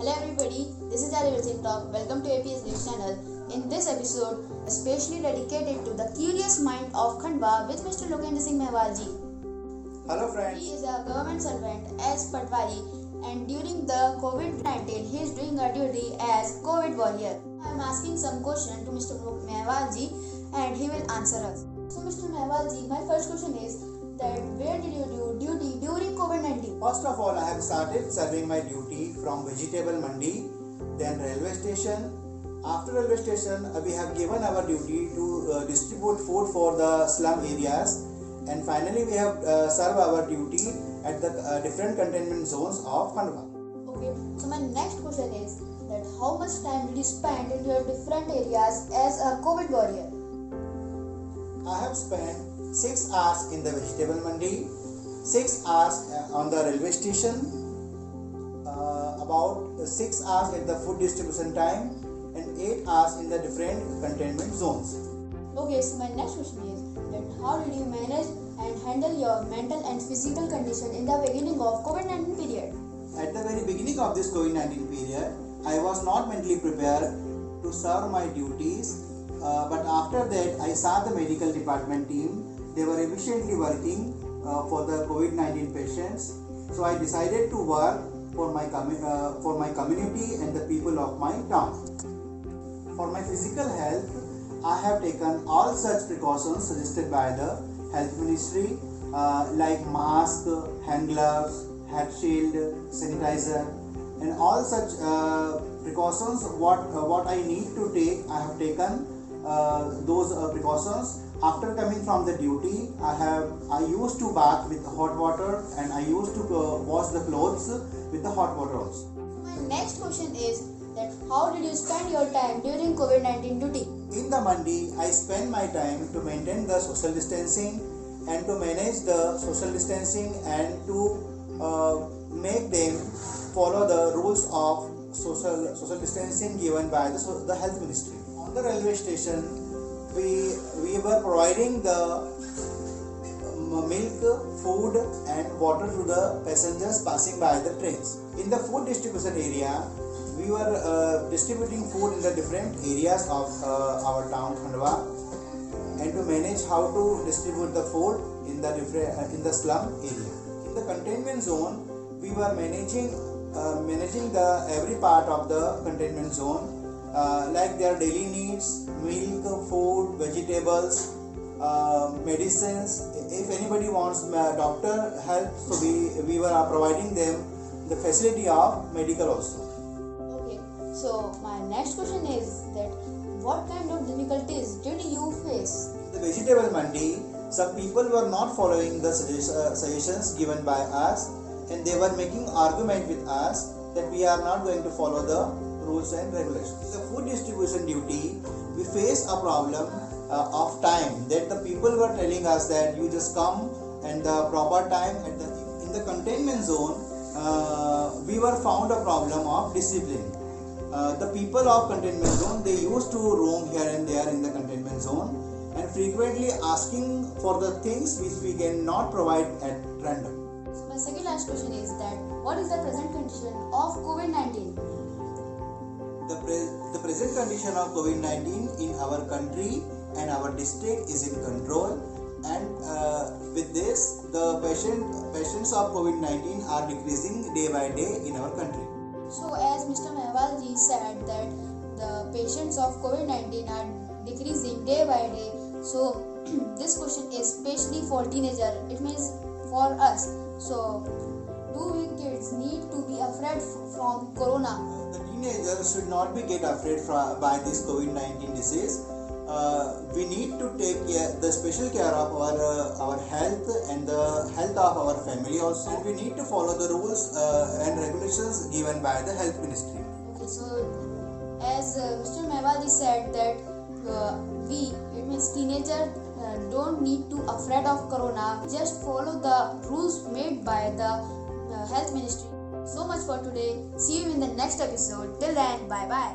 Hello everybody, this is Ali Virgin Talk. Welcome to APS News channel. In this episode, especially dedicated to the curious mind of Khandwa with Mr. Lokendra Singh Mehwal ji. Hello friends. He is a government servant as Patwari and during the COVID-19 he is doing a duty as COVID warrior. I am asking some question to Mr. Mehwal ji and he will answer us. So Mr. Mehwal ji, my first question is that where did you do duty during COVID-19? First of all, I have started serving my duty from vegetable mandi, then railway station. After railway station, we have given our duty to distribute food for the slum areas, and finally we have served our duty at the different containment zones of Khandwa. Okay, so my next question is that how much time did you spend in your different areas as a COVID warrior? I have spent 6 hours in the vegetable mandi, 6 hours on the railway station, about 6 hours at the food distribution time, and 8 hours in the different containment zones. Okay, so my next question is that how did you manage and handle your mental and physical condition in the beginning of COVID-19 period? At the very beginning of this COVID-19 period, I was not mentally prepared to serve my duties, but after that I saw the medical department team. They were efficiently working for the COVID-19 patients. So I decided to work for my community and the people of my town. For my physical health, I have taken all such precautions suggested by the Health Ministry, like mask, hand gloves, head shield, sanitizer, and all such precautions. What I need to take, I have taken those precautions. After coming from the duty, I used to bath with hot water, and I used to wash the clothes with the hot water also. My next question is that how did you spend your time during COVID-19 duty? In the mandi, I spend my time to maintain the social distancing and to manage the social distancing and to make them follow the rules of social distancing given by the Health Ministry. On the railway station, we were providing the milk, food and water to the passengers passing by the trains. In the food distribution area, we were distributing food in the different areas of our town Khandwa, and to manage how to distribute the food in the slum area. In the containment zone, we were managing the every part of the containment zone, like their daily needs, milk, food, vegetables, medicines. If anybody wants doctor help, so we were providing them the facility of medical also. Okay, so my next question is that what kind of difficulties did you face? The vegetable mandi, some people were not following the suggestions given by us, and they were making argument with us that we are not going to follow the rules and regulations. The food distribution duty, we faced a problem of time, that the people were telling us that you just come and the proper time. In the containment zone, we were found a problem of discipline. The people of containment zone, they used to roam here and there in the containment zone and frequently asking for the things which we cannot provide at random. So my second last question is that what is the present condition of COVID-19? The present condition of COVID-19 in our country and our district is in control, and with this the patients of COVID-19 are decreasing day by day in our country. So as Mr. Mehwal ji said that the patients of COVID-19 are decreasing day by day, so this question is especially for teenagers, it means for us. So do we kids need to be afraid from corona? The teenagers should not be get afraid by this COVID-19 disease. We need to take the special care of our health and the health of our family also. And we need to follow the rules and regulations given by the Health Ministry. Okay, so as Mr. Mehwal ji said that it means teenagers don't need to afraid of corona, just follow the rules made by the Health Ministry. So much for today. See you in the next episode. Till then, bye bye.